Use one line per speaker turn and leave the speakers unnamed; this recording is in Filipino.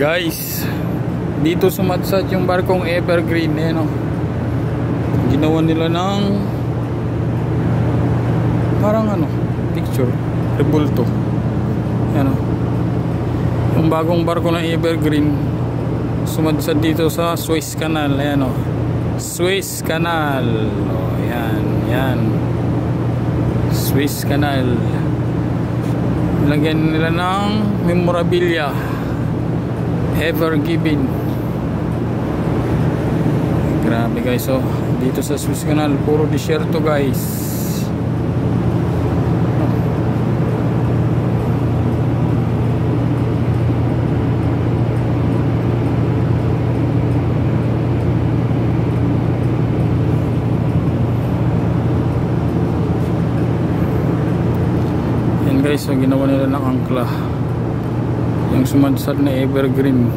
Guys, dito sumadsad yung barkong Evergreen, no? Ginawa nila ng parang picture, rebulto. Yan, yung bagong barko ng Evergreen sumadsad dito sa Suez Canal. Ayan, Suez Canal. Yan. Suez Canal. Lagyan nila ng memorabilia, ever given. Grabe guys, dito sa Suez Canal puro disyerto guys. Yan guys, ginawa nila ng angkla yung sumadsad na Evergreen.